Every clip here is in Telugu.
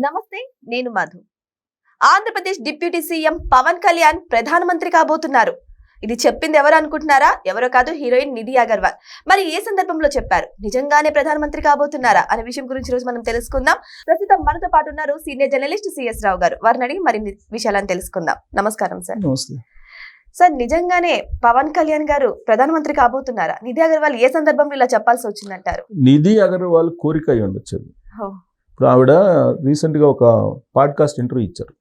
నమస్తే, నేను మధు. ఆంధ్రప్రదేశ్ డిప్యూటీ సీఎం పవన్ కళ్యాణ్ ప్రధానమంత్రి కాబోతున్నారు. ఇది చెప్పింది ఎవరు అనుకుంటున్నారా? ఎవరో కాదు, హీరోయిన్ నిధి అగర్వాల్. మరి ఏ సందర్భంలో చెప్పారు? నిజంగానే ప్రధానమంత్రి కాబోతున్నారా అనే విషయం గురించి రోజు మనం తెలుసుకుందాం. ప్రస్తుతం మనతో పాటు ఉన్నారు సీనియర్ జర్నలిస్ట్ సిఎస్ రావు గారు. వారిని అడిగి మరిన్ని విషయాలను తెలుసుకుందాం. నమస్కారం సార్. సార్, నిజంగానే పవన్ కళ్యాణ్ గారు ప్రధానమంత్రి కాబోతున్నారా? నిధి అగర్వాల్ ఏ సందర్భంలో ఇలా చెప్పాల్సి వచ్చిందంటారు? నిధి అగర్వాల్ కోరిక అయి ఉండొచ్చు. ఇప్పుడు ఆవిడ రీసెంట్గా ఒక పాడ్కాస్ట్ ఇంటర్వ్యూ ఇచ్చారు.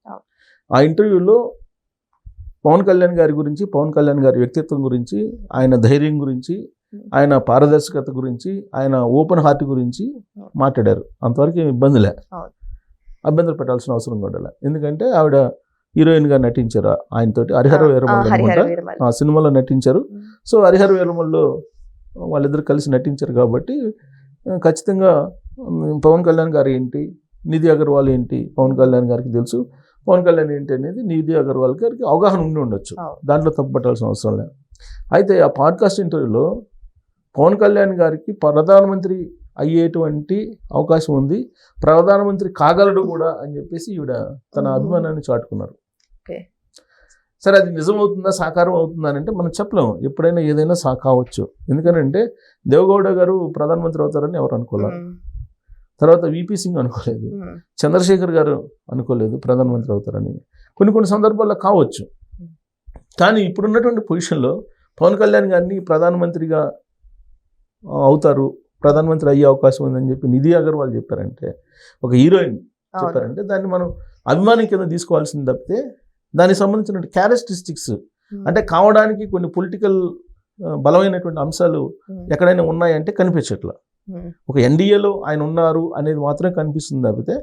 ఆ ఇంటర్వ్యూలో పవన్ కళ్యాణ్ గారి గురించి, పవన్ కళ్యాణ్ గారి వ్యక్తిత్వం గురించి, ఆయన ధైర్యం గురించి, ఆయన పారదర్శకత గురించి, ఆయన ఓపెన్ హార్ట్ గురించి మాట్లాడారు. అంతవరకు ఇబ్బందిలే, అభ్యంతర పెట్టాల్సిన అవసరం కూడా. ఎందుకంటే ఆవిడ హీరోయిన్గా నటించారు ఆయనతోటి. హరిహర వీరమల్లు ఆ సినిమాలో నటించారు. సో హరిహర వీరమల్లో వాళ్ళిద్దరు కలిసి నటించారు కాబట్టి ఖచ్చితంగా పవన్ కళ్యాణ్ గారు ఏంటి, నిధి అగర్వాల్ ఏంటి పవన్ కళ్యాణ్ గారికి తెలుసు. పవన్ కళ్యాణ్ ఏంటి అనేది నిధి అగర్వాల్ గారికి అవగాహన ఉండి ఉండొచ్చు. దాంట్లో తప్పుపట్టాల్సిన అవసరం లేదు. అయితే ఆ పాడ్కాస్ట్ ఇంటర్వ్యూలో పవన్ కళ్యాణ్ గారికి ప్రధానమంత్రి అయ్యేటువంటి అవకాశం ఉంది, ప్రధానమంత్రి కాగలడు కూడా అని చెప్పేసి ఈవిడ తన అభిమానాన్ని చాటుకున్నారు. సరే, అది నిజమవుతుందా, సాకారం అవుతుందా అని అంటే మనం చెప్పలేము. ఎప్పుడైనా ఏదైనా కావచ్చు. ఎందుకంటే దేవగౌడ గారు ప్రధానమంత్రి అవుతారని ఎవరు అనుకోలేదు. తర్వాత విపి సింగ్ అనుకోలేదు, చంద్రశేఖర్ గారు అనుకోలేదు ప్రధానమంత్రి అవుతారని. కొన్ని సందర్భాల్లో కావచ్చు. కానీ ఇప్పుడున్నటువంటి పొజిషన్లో పవన్ కళ్యాణ్ గారిని ప్రధానమంత్రిగా అవుతారు, ప్రధానమంత్రి అయ్యే అవకాశం ఉందని చెప్పి నిధి అగర్వాల్ చెప్పారంటే, ఒక హీరోయిన్ చెప్పారంటే దాన్ని మనం అభిమానం కింద తీసుకోవాల్సింది తప్పితే దానికి సంబంధించిన క్యారెక్టరిస్టిక్స్ అంటే కావడానికి కొన్ని పొలిటికల్ బలమైనటువంటి అంశాలు ఎక్కడైనా ఉన్నాయంటే కనిపించట్లా. ఒక ఎన్డీఏలో ఆయన ఉన్నారు అనేది మాత్రమే కనిపిస్తుంది తప్పితే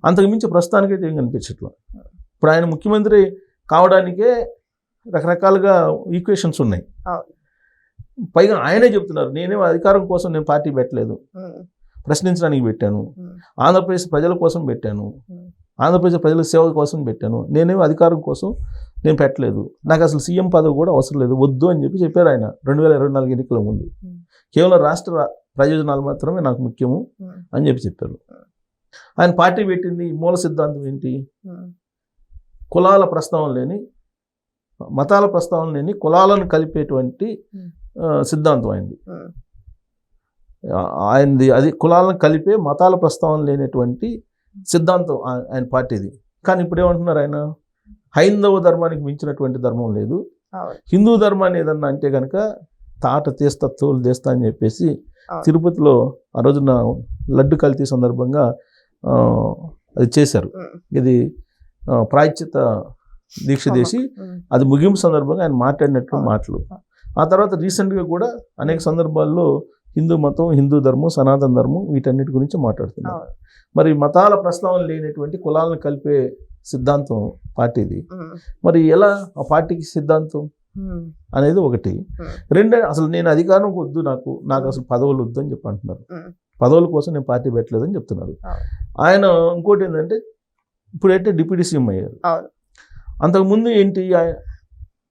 అంతకుమించి ప్రస్తుతానికైతే ఏం కనిపించట్లా. ఇప్పుడు ఆయన ముఖ్యమంత్రి కావడానికే రకరకాలుగా ఈక్వేషన్స్ ఉన్నాయి. పైగా ఆయనే చెప్తున్నారు, నేనేం అధికారం కోసం నేను పార్టీ పెట్టలేదు, ప్రశ్నించడానికి పెట్టాను, ఆంధ్రప్రదేశ్ ప్రజల కోసం పెట్టాను, ఆంధ్రప్రదేశ్ ప్రజల సేవ కోసం పెట్టాను, నేనేం అధికారం కోసం నేను పెట్టలేదు, నాకు అసలు సీఎం పదవి కూడా అవసరం లేదు, వద్దు అని చెప్పారు ఆయన 2024 ఎన్నికల ముందు. కేవలం రాష్ట్ర ప్రయోజనాలు మాత్రమే నాకు ముఖ్యము అని చెప్పారు. ఆయన పార్టీ పెట్టింది మూల సిద్ధాంతం ఏంటి? కులాల ప్రస్తావన లేని, మతాల ప్రస్తావన లేని, కులాలను కలిపేటువంటి సిద్ధాంతం ఆయనది. అది కులాలను కలిపే, మతాల ప్రస్తావన లేనటువంటి సిద్ధాంతం ఆయన పార్టీది. కానీ ఇప్పుడు ఏమంటున్నారు ఆయన, హైందవ ధర్మానికి మించినటువంటి ధర్మం లేదు, హిందూ ధర్మాన్ని ఏదన్నా అంటే కనుక తాట తీస్తా తోలు తీస్తా అని చెప్పేసి తిరుపతిలో ఆ రోజున లడ్డు కల్తీ సందర్భంగా అది చేశారు. ఇది ప్రాయశ్చిత దీక్ష చేసి అది ముగింపు సందర్భంగా ఆయన మాట్లాడినట్టు మాటలు. ఆ తర్వాత రీసెంట్గా కూడా అనేక సందర్భాల్లో హిందూ మతం, హిందూ ధర్మం, సనాతన ధర్మం వీటన్నిటి గురించి మాట్లాడుతున్నారు. మరి మతాల ప్రస్తావన లేనటువంటి కులాలను కలిపే సిద్ధాంతం పార్టీది. మరి ఎలా ఆ పార్టీకి సిద్ధాంతం అనేది ఒకటి. రెండే, అసలు నేను అధికారం వద్దు, నాకు అసలు పదవులు వద్దు అని చెప్పి అంటున్నారు. పదవుల కోసం నేను పార్టీ పెట్టలేదని చెప్తున్నారు ఆయన. ఇంకోటి ఏంటంటే ఇప్పుడైతే డిప్యూటీ సీఎం అయ్యారు. అంతకుముందు ఏంటి,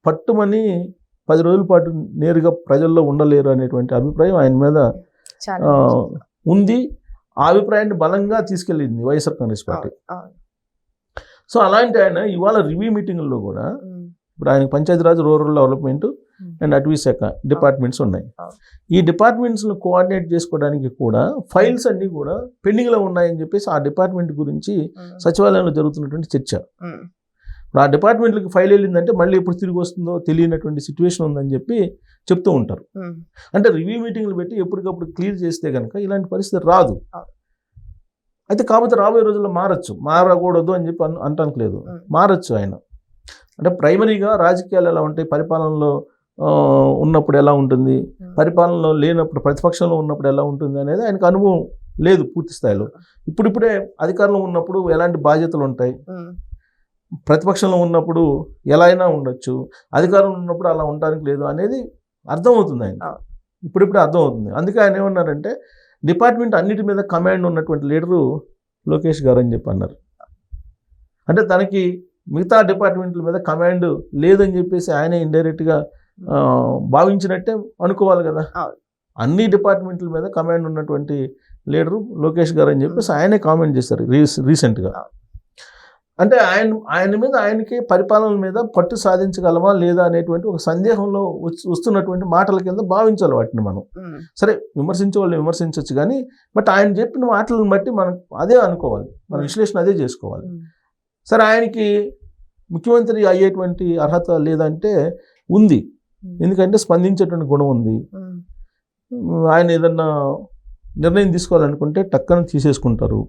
పట్టుమని 10 రోజుల పాటు నేరుగా ప్రజల్లో ఉండలేరు అనేటువంటి అభిప్రాయం ఆయన మీద ఉంది. ఆ అభిప్రాయాన్ని బలంగా తీసుకెళ్ళింది వైఎస్ఆర్ కాంగ్రెస్ పార్టీ. సో అలాంటి ఆయన ఇవాళ రివ్యూ మీటింగుల్లో కూడా, ఇప్పుడు ఆయనకు పంచాయతీరాజ్, రూరల్ డెవలప్మెంట్ అండ్ అటవీ శాఖ డిపార్ట్మెంట్స్ ఉన్నాయి. ఈ డిపార్ట్మెంట్స్ను కోఆర్డినేట్ చేసుకోవడానికి కూడా ఫైల్స్ అన్నీ కూడా పెండింగ్లో ఉన్నాయని చెప్పేసి ఆ డిపార్ట్మెంట్ గురించి సచివాలయంలో జరుగుతున్నటువంటి చర్చ. ఇప్పుడు ఆ డిపార్ట్మెంట్లకి ఫైల్ వెళ్ళిందంటే మళ్ళీ ఎప్పుడు తిరిగి వస్తుందో తెలియనటువంటి సిచ్యువేషన్ ఉందని చెప్పి చెప్తూ ఉంటారు. అంటే రివ్యూ మీటింగ్లు పెట్టి ఎప్పటికప్పుడు క్లియర్ చేస్తే కనుక ఇలాంటి పరిస్థితి రాదు. అయితే కాకపోతే రాబోయే రోజుల్లో మారకూడదు అని చెప్పి అంటానికి లేదు, మారచ్చు ఆయన. అంటే ప్రైమరీగా రాజకీయాలు ఎలా ఉంటాయి, పరిపాలనలో ఉన్నప్పుడు ఎలా ఉంటుంది, పరిపాలనలో లేనప్పుడు, ప్రతిపక్షంలో ఉన్నప్పుడు ఎలా ఉంటుంది అనేది ఆయనకు అనుభవం లేదు పూర్తి స్థాయిలో. ఇప్పుడిప్పుడే అధికారంలో ఉన్నప్పుడు ఎలాంటి బాధ్యతలు ఉంటాయి, ప్రతిపక్షంలో ఉన్నప్పుడు ఎలా అయినా ఉండొచ్చు, అధికారంలో ఉన్నప్పుడు అలా ఉండడానికి లేదు అనేది అర్థమవుతుంది ఆయన. ఇప్పుడిప్పుడే అర్థమవుతుంది. అందుకే ఆయన ఏమన్నారంటే, డిపార్ట్మెంట్ అన్నిటి మీద కమాండ్ ఉన్నటువంటి లీడరు లోకేష్ గారు అని చెప్పి అన్నారు. అంటే తనకి మిగతా డిపార్ట్మెంట్ల మీద కమాండ్ లేదని చెప్పేసి ఆయనే ఇండైరెక్ట్గా భావించినట్టే అనుకోవాలి కదా. అన్ని డిపార్ట్మెంట్ల మీద కమాండ్ ఉన్నటువంటి లీడరు లోకేష్ గారు అని చెప్పేసి ఆయనే కామెంట్ చేశారు రీసెంట్గా. అంటే ఆయన మీద ఆయనకి పరిపాలన మీద పట్టు సాధించగలమా లేదా అనేటువంటి ఒక సందేహంలో వస్తున్నటువంటి మాటల కింద భావించాలి వాటిని మనం. సరే విమర్శించే వాళ్ళు విమర్శించవచ్చు కానీ బట్ ఆయన చెప్పిన మాటలను బట్టి మనం అదే అనుకోవాలి, మన విశ్లేషణ అదే చేసుకోవాలి. సరే ఆయనకి ముఖ్యమంత్రి అయ్యేటువంటి అర్హత లేదంటే ఉంది, ఎందుకంటే స్పందించేటువంటి గుణం ఉంది. ఆయన ఏదన్నా నిర్ణయం తీసుకోవాలనుకుంటే టక్కన తీసేసుకుంటారు.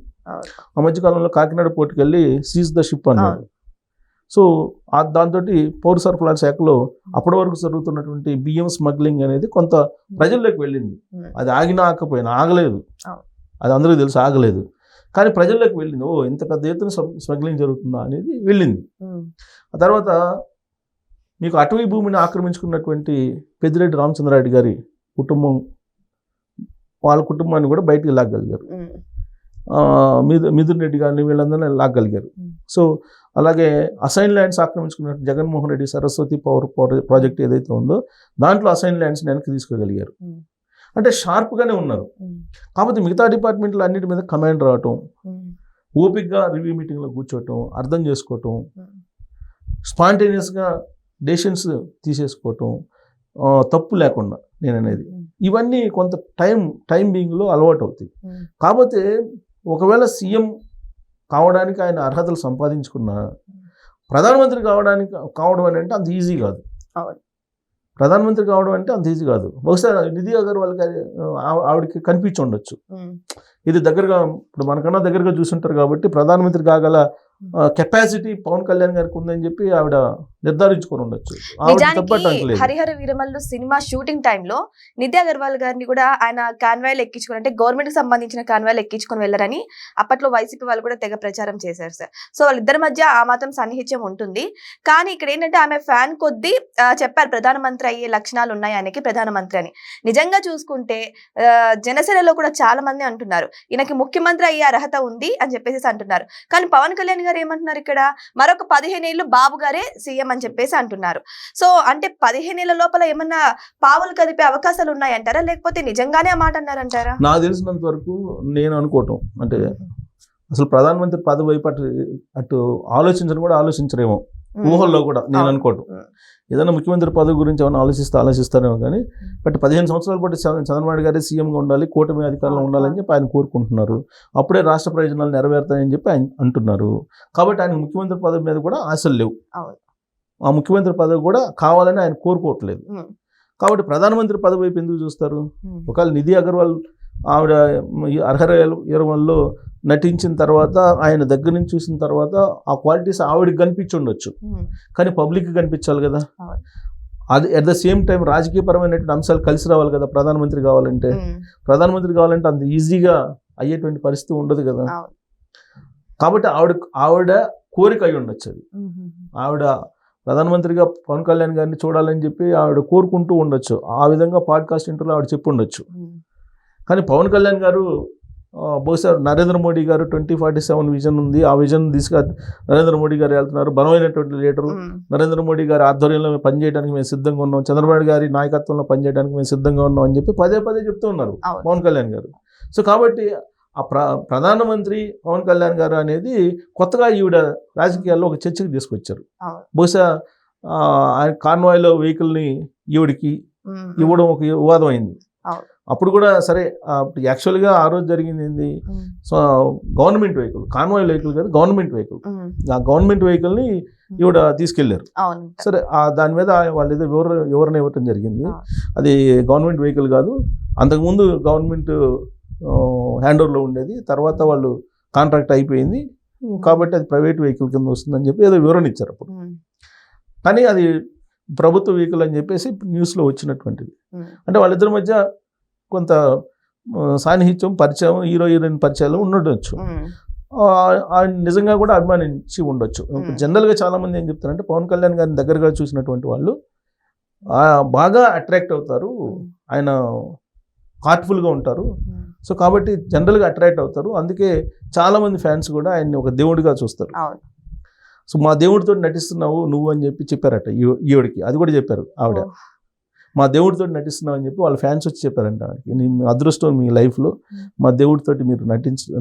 ఆ మధ్యకాలంలో కాకినాడ పోర్టుకి వెళ్ళి సీజ్ ద షిప్ అన్నారు. సో దాంతో పౌర సరఫరాల శాఖలో అప్పటి వరకు జరుగుతున్నటువంటి బియ్యం స్మగ్లింగ్ అనేది కొంత ప్రజల్లోకి వెళ్ళింది. అది ఆగినా ఆకపోయినా ఆగలేదు, అది అందరికీ తెలుసు ఆగలేదు, కానీ ప్రజల్లోకి వెళ్ళింది. ఓ ఇంత పెద్ద ఎత్తున స్మగ్లింగ్ జరుగుతుందా అనేది వెళ్ళింది. ఆ తర్వాత మీకు అటవీ భూమిని ఆక్రమించుకున్నటువంటి పెద్దిరెడ్డి రామచంద్రారెడ్డి గారి కుటుంబం, వాళ్ళ కుటుంబాన్ని కూడా బయటికి లాగగలిగారు. మిథున్ రెడ్డి గారిని వీళ్ళందరినీ లాగగలిగారు. సో అలాగే అసైన్ ల్యాండ్స్ ఆక్రమించుకున్న జగన్మోహన్ రెడ్డి సరస్వతి పవర్ ప్రాజెక్ట్ ఏదైతే ఉందో దాంట్లో అసైన్ ల్యాండ్స్ని వెనక్కి తీసుకోగలిగారు. అంటే షార్ప్గానే ఉన్నారు. కాకపోతే మిగతా డిపార్ట్మెంట్లు అన్నిటి మీద కమాండ్ రావటం, ఓపిక్గా రివ్యూ మీటింగ్లో కూర్చోవటం, అర్థం చేసుకోవటం, స్పాంటేనియస్గా డెసిషన్స్ తీసేసుకోవటం తప్పు లేకుండా నేను అనేది, ఇవన్నీ కొంత టైం బీయింగ్లో అలవాటు అవుతాయి. కాకపోతే ఒకవేళ సీఎం కావడానికి ఆయన అర్హతలు సంపాదించుకున్నా ప్రధానమంత్రి కావడం అని అంటే అంత ఈజీ కాదు. ప్రధానమంత్రి కావడం అంటే అంత ఈజీ కాదు. బహుశా నిధి అగర్వాల్ గారి ఆవిడకి కనిపించి ఉండొచ్చు. ఇది దగ్గరగా ఇప్పుడు మనకన్నా దగ్గరగా చూసుంటారు కాబట్టి ప్రధానమంత్రి కాగల కెపాసిటీ పవన్ కళ్యాణ్ గారికి ఉందని చెప్పి ఆవిడ నిర్ధారించుకొని ఉండొచ్చు. హరిహర వీరమల్లు సినిమా షూటింగ్ టైంలో నిధి అగర్వాల్ గారిని కూడా ఆయన కాన్వాయ్లు ఎక్కించుకొని, అంటే గవర్నమెంట్ కి సంబంధించిన కాన్వాయ్లు ఎక్కించుకొని వెళ్ళారని అప్పట్లో వైసీపీ వాళ్ళు కూడా తెగ ప్రచారం చేశారు సార్. సో వాళ్ళిద్దరి మధ్య ఆ మాత్రం సన్నిహిత్యం ఉంటుంది. కానీ ఇక్కడ ఏంటంటే ఆమె ఫ్యాన్ కొద్దీ చెప్పారు ప్రధానమంత్రి అయ్యే లక్షణాలు ఉన్నాయి ఆయనకి ప్రధానమంత్రి అని. నిజంగా చూసుకుంటే జనసేనలో కూడా చాలా మంది అంటున్నారు ఈయనకి ముఖ్యమంత్రి అయ్యే అర్హత ఉంది అని చెప్పేసి అంటున్నారు. కానీ పవన్ కళ్యాణ్ ఏమంటున్నారు, ఇక్కడ మరొక 15 ఏళ్ళు బాబు గారే సీఎం అని చెప్పేసి అంటున్నారు. సో అంటే 15 ఏళ్ల లోపల ఏమన్నా పావులు కదిపే అవకాశాలు ఉన్నాయంటారా, లేకపోతే నిజంగానే ఆ మాట అన్నారంటారా? నాకు తెలిసినంత వరకు నేను అనుకోవటం అంటే అసలు ప్రధానమంత్రి పదవి వైపు అటు ఆలోచించడం కూడా ఆలోచించరేమో, ఊహల్లో కూడా నేను అనుకోవటం. ఏదైనా ముఖ్యమంత్రి పదవి గురించి ఏమైనా ఆలోచిస్తారేమో కానీ బట్ 15 సంవత్సరాల పాటు చంద్రబాబు గారే సీఎంగా ఉండాలి, కూటమి అధికారంలో ఉండాలని చెప్పి ఆయన కోరుకుంటున్నారు. అప్పుడే రాష్ట్ర ప్రయోజనాలు నెరవేరుతాయని చెప్పి ఆయన అంటున్నారు. కాబట్టి ఆయన ముఖ్యమంత్రి పదవి మీద కూడా ఆశలు లేవు. ఆ ముఖ్యమంత్రి పదవి కూడా కావాలని ఆయన కోరుకోవట్లేదు. కాబట్టి ప్రధానమంత్రి పదవి వైపు ఎందుకు చూస్తారు? ఒకవేళ నిధి అగర్వాల్ ఆవిడ హరిహర వీరమల్లులో నటించిన తర్వాత ఆయన దగ్గర నుంచి చూసిన తర్వాత ఆ క్వాలిటీస్ ఆవిడకి కనిపించి ఉండొచ్చు, కానీ పబ్లిక్కి కనిపించాలి కదా. అది అట్ ద సేమ్ టైం రాజకీయపరమైనటువంటి అంశాలు కలిసి రావాలి కదా. ప్రధానమంత్రి కావాలంటే అంత ఈజీగా అయ్యేటువంటి పరిస్థితి ఉండదు కదా. కాబట్టి ఆవిడ కోరిక అయి ఉండొచ్చు. అది ఆవిడ ప్రధానమంత్రిగా పవన్ కళ్యాణ్ గారిని చూడాలని చెప్పి ఆవిడ కోరుకుంటూ ఉండొచ్చు. ఆ విధంగా పాడ్కాస్ట్ ఇంటర్వ్యూలో ఆవిడ చెప్పి ఉండొచ్చు. కానీ పవన్ కళ్యాణ్ గారు బహుశా నరేంద్ర మోడీ గారు 2047 విజన్ ఉంది, ఆ విజన్ తీసుకు నరేంద్ర మోడీ గారు వెళ్తున్నారు. బలమైనటువంటి లీడరు నరేంద్ర మోడీ గారి ఆధ్వర్యంలో పనిచేయడానికి మేము సిద్ధంగా ఉన్నాం, చంద్రబాబు గారి నాయకత్వంలో పనిచేయడానికి మేము సిద్ధంగా ఉన్నాం అని చెప్పి పదే చెప్తూ ఉన్నారు పవన్ కళ్యాణ్ గారు. సో కాబట్టి ఆ ప్రధానమంత్రి పవన్ కళ్యాణ్ గారు అనేది కొత్తగా ఈవిడ రాజకీయాల్లో ఒక చర్చకి తీసుకొచ్చారు. బహుశా ఆయన కాన్వాయ్లో వెహికల్ని ఈవిడికి ఇవ్వడం ఒక వివాదం అయింది. అప్పుడు కూడా సరే యాక్చువల్గా ఆ రోజు జరిగింది ఏంది, so government vehicle, convoy vehicle కాదు గవర్నమెంట్ వెహికల్, ఆ గవర్నమెంట్ వెహికల్ని ఈవిడ తీసుకెళ్లారు. సరే దాని మీద వాళ్ళు ఏదో వివరణ ఇవ్వటం జరిగింది. అది గవర్నమెంట్ వెహికల్ కాదు, అంతకుముందు గవర్నమెంట్ హ్యాండ్ ఓవర్లో ఉండేది, తర్వాత వాళ్ళు కాంట్రాక్ట్ అయిపోయింది కాబట్టి అది ప్రైవేట్ వెహికల్ కింద వస్తుందని చెప్పి ఏదో వివరణ ఇచ్చారు అప్పుడు. కానీ అది ప్రభుత్వ వెహికల్ అని చెప్పేసి న్యూస్లో వచ్చినటువంటిది. అంటే వాళ్ళిద్దరి మధ్య కొంత సాన్నిహిత్యం, పరిచయం, హీరోయిన్ పరిచయాలు ఉండొచ్చు. నిజంగా కూడా అభిమానించి ఉండొచ్చు. జనరల్గా చాలామంది ఏం చెప్తారంటే పవన్ కళ్యాణ్ గారిని దగ్గరగా చూసినటువంటి వాళ్ళు బాగా అట్రాక్ట్ అవుతారు, ఆయన హార్ట్ఫుల్గా ఉంటారు. సో కాబట్టి జనరల్గా అట్రాక్ట్ అవుతారు. అందుకే చాలామంది ఫ్యాన్స్ కూడా ఆయన్ని ఒక దేవుడిగా చూస్తారు. సో మా దేవుడితో నటిస్తున్నావు నువ్వు అని చెప్పి చెప్పారట ఈవిడికి. అది కూడా చెప్పారు ఆవిడ, మా దేవుడితో నటిస్తున్నావు అని చెప్పి వాళ్ళ ఫ్యాన్స్ వచ్చి చెప్పారంట, నీ అదృష్టం మీ లైఫ్లో మా దేవుడితోటి మీరు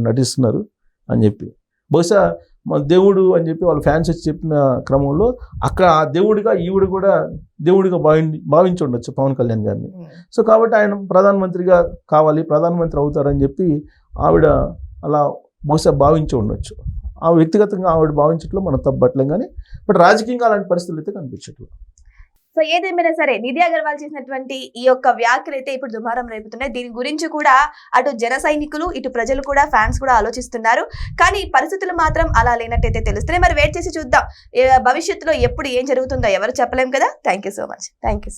నటిస్తున్నారు అని చెప్పి. బహుశా మన దేవుడు అని చెప్పి వాళ్ళ ఫ్యాన్స్ వచ్చి చెప్పిన క్రమంలో అక్కడ ఆ దేవుడిగా ఈవిడ కూడా దేవుడిగా భావించి ఉండొచ్చు పవన్ కళ్యాణ్ గారిని. సో కాబట్టి ఆయన ప్రధానమంత్రిగా కావాలి, ప్రధానమంత్రి అవుతారని చెప్పి ఆవిడ అలా బహుశా భావించి ఉండొచ్చు. ఆ వ్యక్తిగతంగా ఆవిడ భావించట్లో మనం తప్పట్లేం, కానీ బట్ రాజకీయంగా అలాంటి పరిస్థితులు అయితే కనిపించట్లేదు. సో ఏదేమైనా సరే నిధి అగర్వాల్ చేసినటువంటి ఈ యొక్క వ్యాఖ్యలు అయితే ఇప్పుడు దుమారం రేపుతున్నాయి. దీని గురించి కూడా అటు జన సైనికులు, ఇటు ప్రజలు కూడా, ఫ్యాన్స్ కూడా ఆలోచిస్తున్నారు. కానీ పరిస్థితులు మాత్రం అలా లేనట్టయితే తెలుస్తున్నాయి. మరి వెయిట్ చేసి చూద్దాం భవిష్యత్తులో ఎప్పుడు ఏం జరుగుతుందో ఎవరు చెప్పలేం కదా. Thank you so much. Thank you.